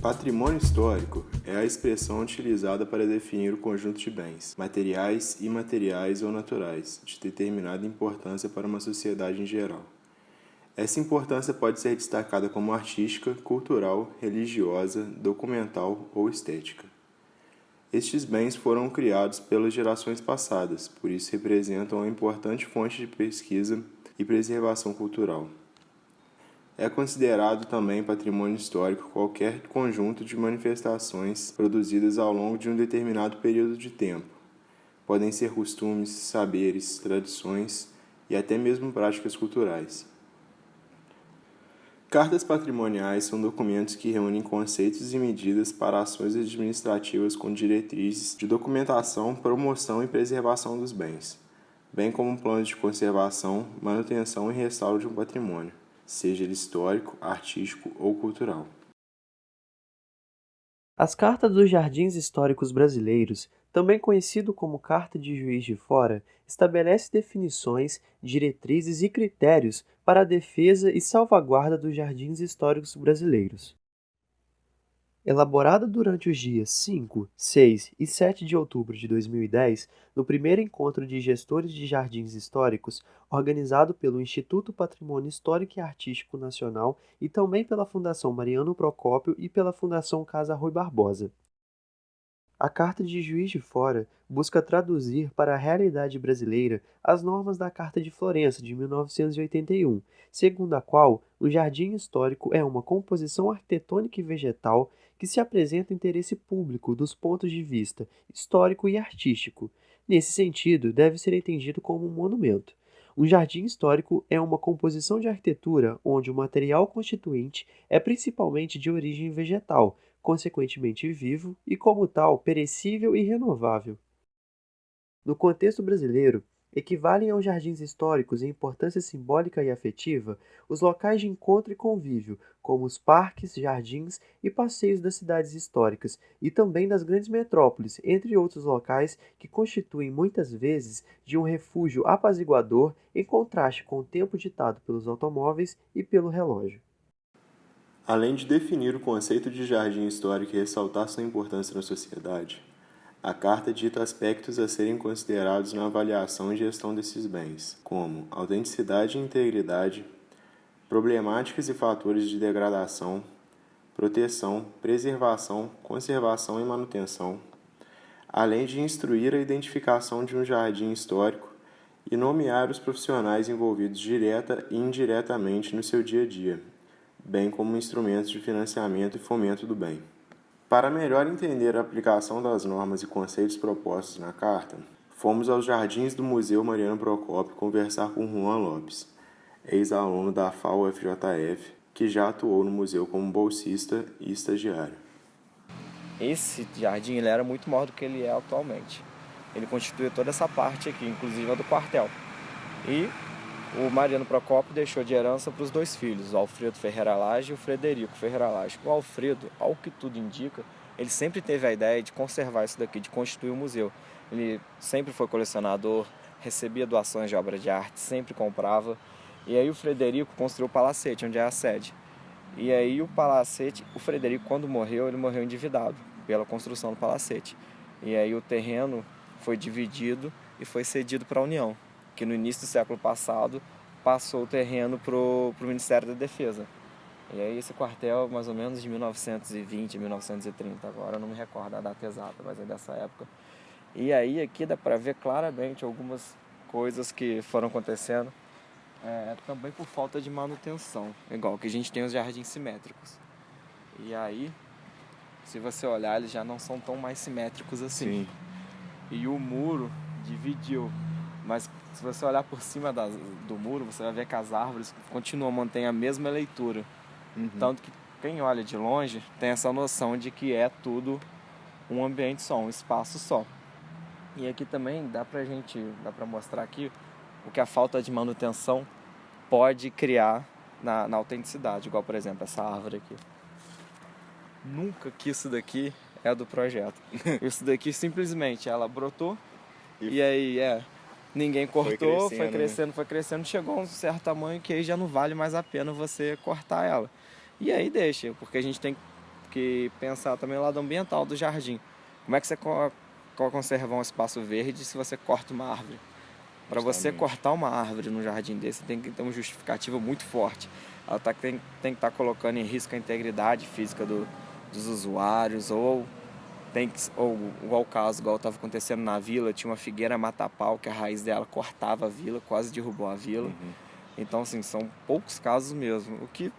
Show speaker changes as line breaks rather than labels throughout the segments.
Patrimônio histórico é a expressão utilizada para definir o conjunto de bens, materiais, imateriais ou naturais, de determinada importância para uma sociedade em geral. Essa importância pode ser destacada como artística, cultural, religiosa, documental ou estética. Estes bens foram criados pelas gerações passadas, por isso representam uma importante fonte de pesquisa e preservação cultural. É considerado também patrimônio histórico qualquer conjunto de manifestações produzidas ao longo de um determinado período de tempo. Podem ser costumes, saberes, tradições e até mesmo práticas culturais. Cartas patrimoniais são documentos que reúnem conceitos e medidas para ações administrativas com diretrizes de documentação, promoção e preservação dos bens, bem como planos de conservação, manutenção e restauro de um patrimônio, seja ele histórico, artístico ou cultural.
As Cartas dos Jardins Históricos Brasileiros, também conhecido como Carta de Juiz de Fora, estabelece definições, diretrizes e critérios para a defesa e salvaguarda dos jardins históricos brasileiros. Elaborada durante os dias 5, 6 e 7 de outubro de 2010, no primeiro encontro de gestores de jardins históricos, organizado pelo Instituto Patrimônio Histórico e Artístico Nacional e também pela Fundação Mariano Procópio e pela Fundação Casa Rui Barbosa. A Carta de Juiz de Fora busca traduzir para a realidade brasileira as normas da Carta de Florença de 1981, segundo a qual o jardim histórico é uma composição arquitetônica e vegetal que se apresenta ao interesse público dos pontos de vista histórico e artístico. Nesse sentido, deve ser entendido como um monumento. Um jardim histórico é uma composição de arquitetura onde o material constituinte é principalmente de origem vegetal, consequentemente vivo e, como tal, perecível e renovável. No contexto brasileiro, equivalem aos jardins históricos em importância simbólica e afetiva os locais de encontro e convívio, como os parques, jardins e passeios das cidades históricas e também das grandes metrópoles, entre outros locais que constituem muitas vezes de um refúgio apaziguador em contraste com o tempo ditado pelos automóveis e pelo relógio.
Além de definir o conceito de jardim histórico e ressaltar sua importância na sociedade, a Carta dita aspectos a serem considerados na avaliação e gestão desses bens, como autenticidade e integridade, problemáticas e fatores de degradação, proteção, preservação, conservação e manutenção, além de instruir a identificação de um jardim histórico e nomear os profissionais envolvidos direta e indiretamente no seu dia a dia, bem como instrumentos de financiamento e fomento do bem. Para melhor entender a aplicação das normas e conceitos propostos na Carta, fomos aos jardins do Museu Mariano Procópio conversar com Juan Lopes, ex-aluno da FAU-FJF, que já atuou no museu como bolsista e estagiário.
Esse jardim ele era muito maior do que ele é atualmente. Ele constituía toda essa parte aqui, inclusive a do quartel. E o Mariano Procópio deixou de herança para os dois filhos, o Alfredo Ferreira Lage e o Frederico Ferreira Lage. O Alfredo, ao que tudo indica, ele sempre teve a ideia de conservar isso daqui, de constituir um museu. Ele sempre foi colecionador, recebia doações de obra de arte, sempre comprava. E aí o Frederico construiu o Palacete, onde é a sede. E aí o Palacete, o Frederico, quando morreu, ele morreu endividado pela construção do Palacete. E aí o terreno foi dividido e foi cedido para a União, que no início do século passado passou o terreno para o Ministério da Defesa. E aí esse quartel, mais ou menos de 1920, 1930, agora eu não me recordo a data exata, mas é dessa época. E aí aqui dá para ver claramente algumas coisas que foram acontecendo, também por falta de manutenção, igual que a gente tem os jardins simétricos. E aí, se você olhar, eles já não são tão mais simétricos assim.
Sim.
E o muro dividiu. Mas se você olhar por cima do muro, você vai ver que as árvores continuam, mantêm a mesma leitura. Tanto que quem olha de longe tem essa noção de que é tudo um ambiente só, um espaço só. E aqui também dá pra mostrar aqui o que a falta de manutenção pode criar na autenticidade. Igual, por exemplo, essa árvore aqui. Nunca que isso daqui é do projeto. Isso daqui simplesmente ela brotou e aí ninguém cortou, foi crescendo, chegou a um certo tamanho que aí já não vale mais a pena você cortar ela. E aí deixa, porque a gente tem que que pensar também o lado ambiental do jardim. Como é que você conservar um espaço verde se você corta uma árvore? Para você cortar uma árvore no jardim desse, tem que ter uma justificativa muito forte. Ela tem que estar colocando em risco a integridade física dos usuários, ou igual o caso, igual estava acontecendo na vila, tinha uma figueira mata-pau que a raiz dela cortava a vila, quase derrubou a vila. Então, assim, são poucos casos mesmo. O que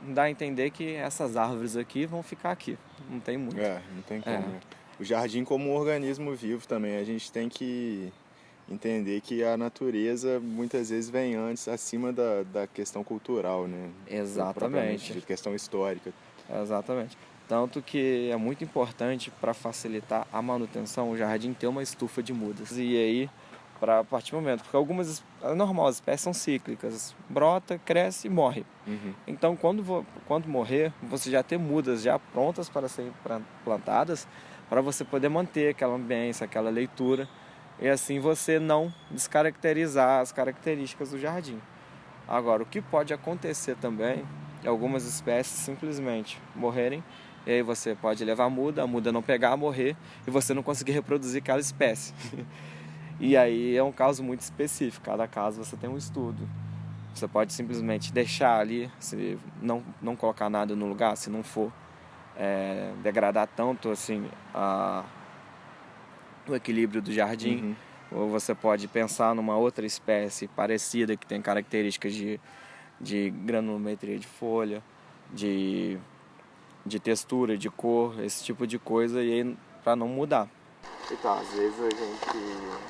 dá a entender que essas árvores aqui vão ficar aqui. Não tem muito.
Não tem como. O jardim como um organismo vivo também. A gente tem que entender que a natureza muitas vezes vem antes, acima da questão cultural, né?
Exatamente.
De questão histórica.
Exatamente. Tanto que é muito importante para facilitar a manutenção o jardim ter uma estufa de mudas. E aí, a partir do momento, porque é normal, as espécies são cíclicas, brota, cresce e morre. Então, quando morrer, você já tem mudas já prontas para serem plantadas, para você poder manter aquela ambiência, aquela leitura, e assim você não descaracterizar as características do jardim. Agora, o que pode acontecer também é algumas espécies simplesmente morrerem, e aí você pode levar a muda não pegar, morrer, e você não conseguir reproduzir aquela espécie. E aí é um caso muito específico, cada caso você tem um estudo. Você pode simplesmente deixar ali, se não colocar nada no lugar, se não for degradar tanto assim o equilíbrio do jardim. Ou você pode pensar numa outra espécie parecida que tem características de granulometria de folha, de textura, de cor, esse tipo de coisa, e aí para não mudar. Então, às vezes a gente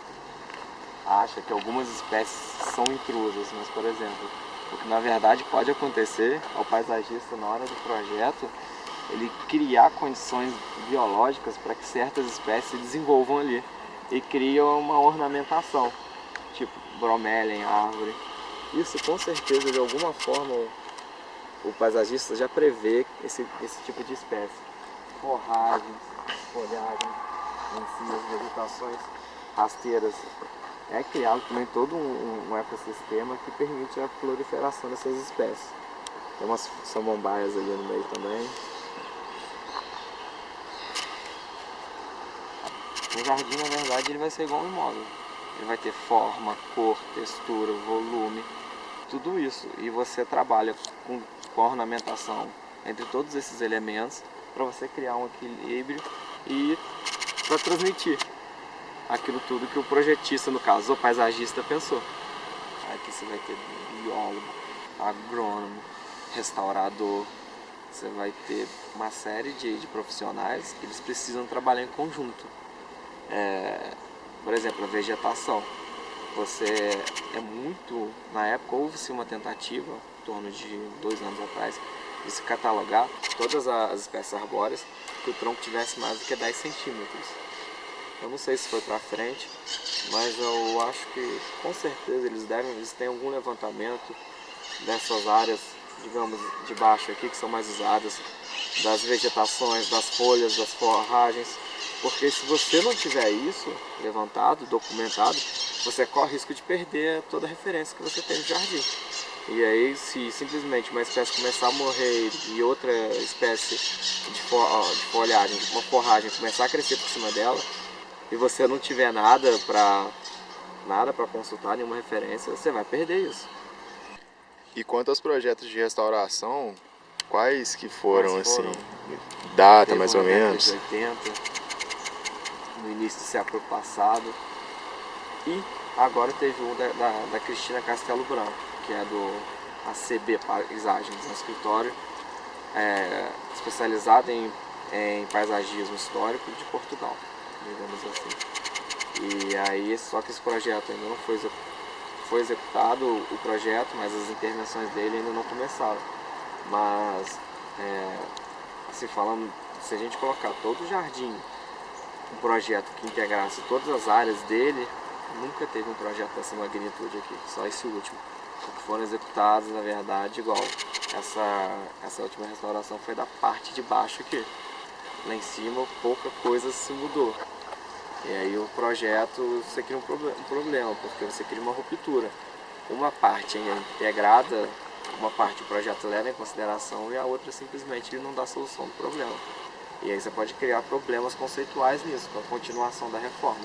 acha que algumas espécies são intrusas, mas, por exemplo, o que na verdade pode acontecer ao paisagista na hora do projeto, ele criar condições biológicas para que certas espécies se desenvolvam ali e criam uma ornamentação, tipo bromélia em árvore. Isso com certeza de alguma forma o paisagista já prevê esse tipo de espécie. Forragens, folhagens, em si, as vegetações rasteiras. É criado também todo um ecossistema que permite a proliferação dessas espécies. Tem umas samambaias ali no meio também. O jardim, na verdade, ele vai ser igual um imóvel. Ele vai ter forma, cor, textura, volume, tudo isso. E você trabalha com a ornamentação entre todos esses elementos para você criar um equilíbrio e para transmitir aquilo tudo que o projetista, no caso, o paisagista, pensou. Aqui você vai ter biólogo, agrônomo, restaurador, você vai ter uma série de profissionais que eles precisam trabalhar em conjunto. Por exemplo, a vegetação. Na época houve-se uma tentativa, em torno de 2 anos atrás, de se catalogar todas as espécies arbóreas que o tronco tivesse mais do que 10 centímetros. Eu não sei se foi para frente, mas eu acho que com certeza eles têm algum levantamento dessas áreas, digamos, de baixo aqui, que são mais usadas, das vegetações, das folhas, das forragens, porque se você não tiver isso levantado, documentado, você corre o risco de perder toda a referência que você tem no jardim. E aí, se simplesmente uma espécie começar a morrer e outra espécie de folhagem, uma forragem, começar a crescer por cima dela, e você não tiver nada para consultar, nenhuma referência, você vai perder isso.
E quanto aos projetos de restauração, quais que foram, assim, data mais ou menos?
80, no início do século passado, e agora teve um da Cristina Castelo Branco, que é do ACB Paisagens, um escritório especializado em paisagismo histórico de Portugal, digamos assim. E aí, só que esse projeto ainda não foi executado, o projeto, mas as intervenções dele ainda não começaram. Mas, assim, falando, se a gente colocar todo o jardim, um projeto que integrasse todas as áreas dele, nunca teve um projeto dessa magnitude aqui, só esse último. O que foram executados, na verdade, igual essa última restauração foi da parte de baixo aqui. Lá em cima, pouca coisa se mudou. E aí o projeto, você cria um problema, porque você cria uma ruptura. Uma parte é integrada uma parte do projeto leva em consideração e a outra simplesmente não dá solução do problema. E aí você pode criar problemas conceituais nisso, com a continuação da reforma.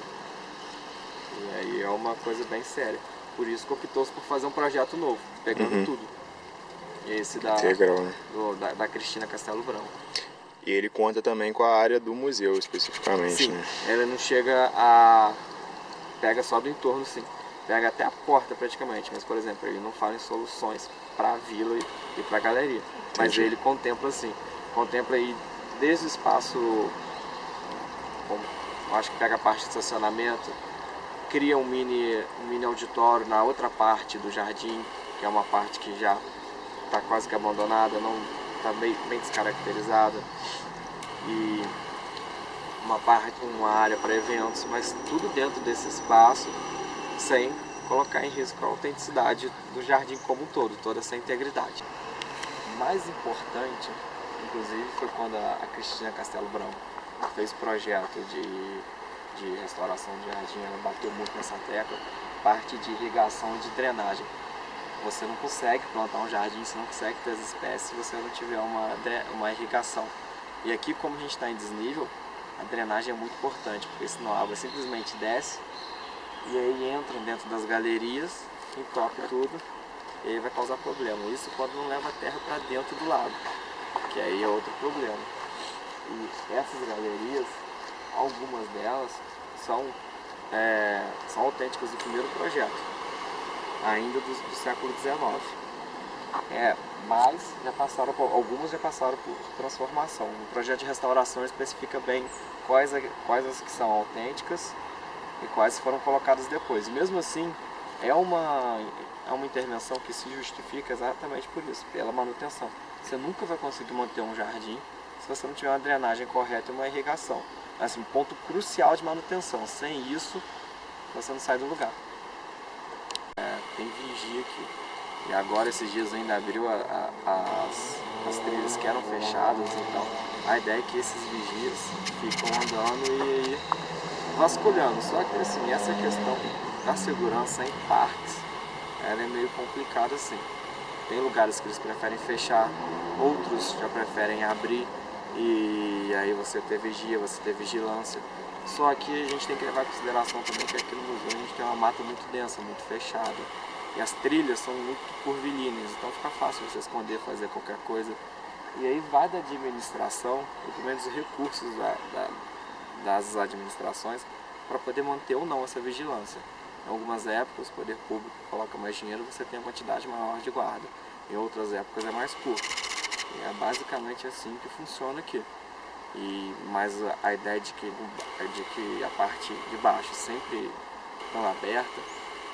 E aí é uma coisa bem séria. Por isso que optou-se por fazer um projeto novo, pegando tudo. E esse
Integral, né?
da Cristina Castelo Branco.
E ele conta também com a área do museu, especificamente,
Sim,
né?
ela não chega a... Pega só do entorno, sim. Pega até a porta, praticamente. Mas, por exemplo, ele não fala em soluções para a vila e para a galeria. Mas
Entendi.
ele contempla, sim. Contempla aí desde o espaço... Acho que pega a parte de estacionamento. Cria um mini auditório na outra parte do jardim, que é uma parte que já está quase que abandonada, não está bem descaracterizada. E uma área para eventos, mas tudo dentro desse espaço, sem colocar em risco a autenticidade do jardim como um todo, toda essa integridade. O mais importante, inclusive, foi quando a Cristina Castelo Branco fez o projeto de restauração de jardim, ela bateu muito nessa tecla, parte de irrigação e de drenagem. Você não consegue plantar um jardim, você não consegue ter as espécies se você não tiver uma irrigação. E aqui, como a gente está em desnível, a drenagem é muito importante, porque senão a água simplesmente desce e aí entra dentro das galerias, entope tudo e aí vai causar problema. Isso quando não leva a terra para dentro do lago, que aí é outro problema. E essas galerias, algumas delas são autênticas do primeiro projeto, ainda do século XIX. Mas algumas já passaram por transformação. O projeto de restauração especifica bem quais as que são autênticas e quais foram colocadas depois. E mesmo assim, é uma intervenção que se justifica exatamente por isso, pela manutenção. Você nunca vai conseguir manter um jardim se você não tiver uma drenagem correta e uma irrigação. Assim, um ponto crucial de manutenção. Sem isso, você não sai do lugar. Tem vigia aqui. E agora, esses dias ainda abriu as trilhas que eram fechadas, então a ideia é que esses vigias ficam andando e vasculhando. Só que assim, essa questão da segurança em parques, ela é meio complicada assim. Tem lugares que eles preferem fechar, outros já preferem abrir e aí você ter vigia, você ter vigilância. Só que a gente tem que levar em consideração também que aqui no museu a gente tem uma mata muito densa, muito fechada. E as trilhas são muito curvilíneas, então fica fácil você esconder, fazer qualquer coisa. E aí vai da administração, ou pelo menos os recursos das administrações, para poder manter ou não essa vigilância. Em algumas épocas, o poder público coloca mais dinheiro, você tem uma quantidade maior de guarda. Em outras épocas é mais curto. E é basicamente assim que funciona aqui. Mas a ideia de que a parte de baixo sempre estão aberta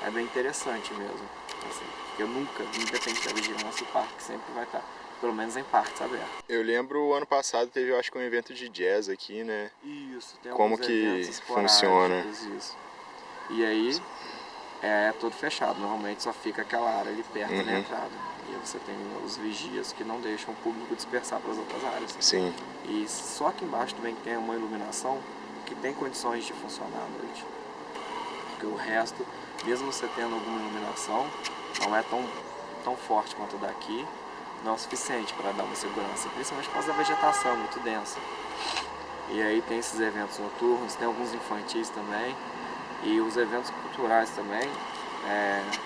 é bem interessante mesmo. Assim, porque independente da vigilância, o parque sempre vai estar, pelo menos em partes, aberto.
Eu lembro, ano passado teve, eu acho que um evento de jazz aqui, né?
Isso, tem
Como
alguns
que
eventos
funciona?
esporádicos, isso. E aí é todo fechado, normalmente só fica aquela área ali perto da entrada. E aí você tem os vigias que não deixam o público dispersar para as outras áreas.
Sim.
E só aqui embaixo também tem uma iluminação que tem condições de funcionar à noite. Porque o resto, mesmo você tendo alguma iluminação, não é tão forte quanto daqui, não é o suficiente para dar uma segurança, principalmente por causa da vegetação muito densa. E aí tem esses eventos noturnos, tem alguns infantis também, e os eventos culturais também,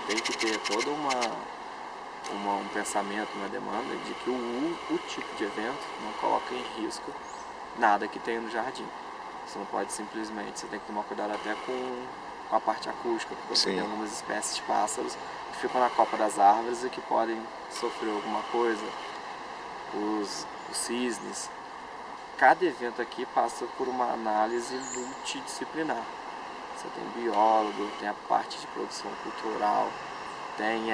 tem que ter todo um pensamento, uma demanda de que o tipo de evento não coloca em risco nada que tenha no jardim. Você não pode simplesmente, você tem que tomar cuidado até com a parte acústica, porque você tem algumas espécies de pássaros que ficam na copa das árvores e que podem sofrer alguma coisa, os cisnes. Cada evento aqui passa por uma análise multidisciplinar. Você tem biólogo, tem a parte de produção cultural, tem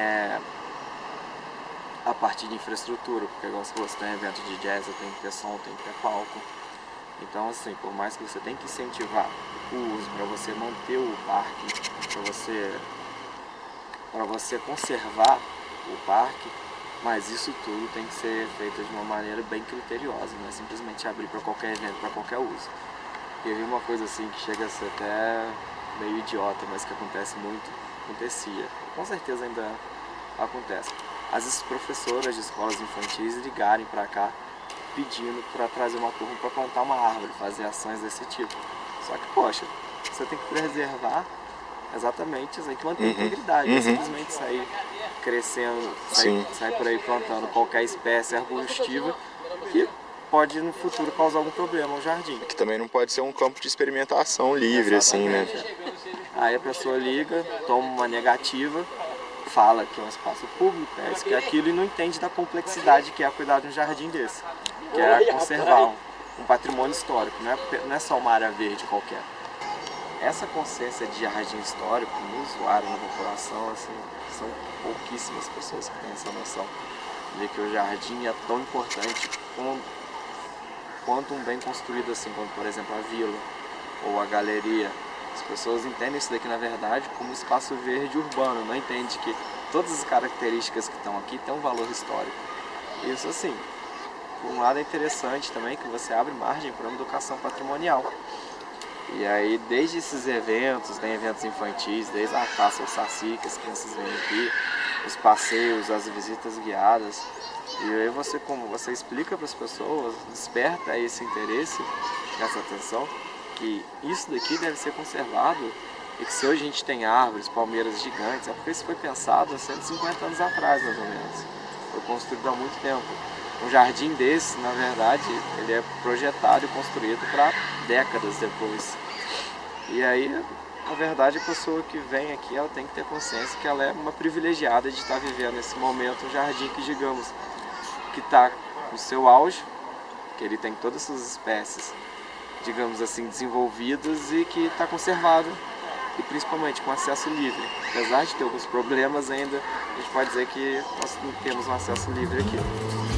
a parte de infraestrutura, porque igual você tem evento de jazz, tem que ter som, tem que ter palco. Então, assim, por mais que você tenha que incentivar o uso para você manter o parque, para você conservar o parque, mas isso tudo tem que ser feito de uma maneira bem criteriosa, não é simplesmente abrir para qualquer evento, para qualquer uso. E eu vi uma coisa assim que chega a ser até meio idiota, mas que acontece muito, acontecia, com certeza ainda acontece. as professoras de escolas infantis ligarem para cá pedindo para trazer uma turma para plantar uma árvore, fazer ações desse tipo. Só que, poxa, você tem que preservar exatamente, você tem que manter a integridade, não simplesmente sair crescendo, sair por aí plantando qualquer espécie arbustiva que pode no futuro causar algum problema ao jardim.
Que também não pode ser um campo de experimentação livre, assim, né?
Aí a pessoa liga, toma uma negativa, fala que é um espaço público, é isso, que é aquilo, e não entende da complexidade que é cuidar de um jardim desse, que é conservar um patrimônio histórico, não é só uma área verde qualquer. Essa consciência de jardim histórico no usuário, na população, assim, são pouquíssimas pessoas que têm essa noção de que o jardim é tão importante quanto um bem construído, assim, como por exemplo a vila ou a galeria. As pessoas entendem isso daqui, na verdade, como espaço verde urbano, não entendem que todas as características que estão aqui têm um valor histórico. Isso, assim, por um lado é interessante também que você abre margem para uma educação patrimonial. E aí, desde esses eventos, tem eventos infantis, desde a caça ao saci, que as crianças vêm aqui, os passeios, as visitas guiadas. E aí você explica para as pessoas, desperta esse interesse, essa atenção, que isso daqui deve ser conservado e que se hoje a gente tem árvores, palmeiras gigantes, é porque isso foi pensado há 150 anos atrás, mais ou menos. Foi construído há muito tempo. Um jardim desse, na verdade, ele é projetado e construído para décadas depois. E aí, na verdade, a pessoa que vem aqui, ela tem que ter consciência que ela é uma privilegiada de estar vivendo nesse momento um jardim que, digamos, que está no seu auge, que ele tem todas essas espécies, digamos assim, desenvolvidas e que está conservado e principalmente com acesso livre. Apesar de ter alguns problemas ainda, a gente pode dizer que nós não temos um acesso livre aqui.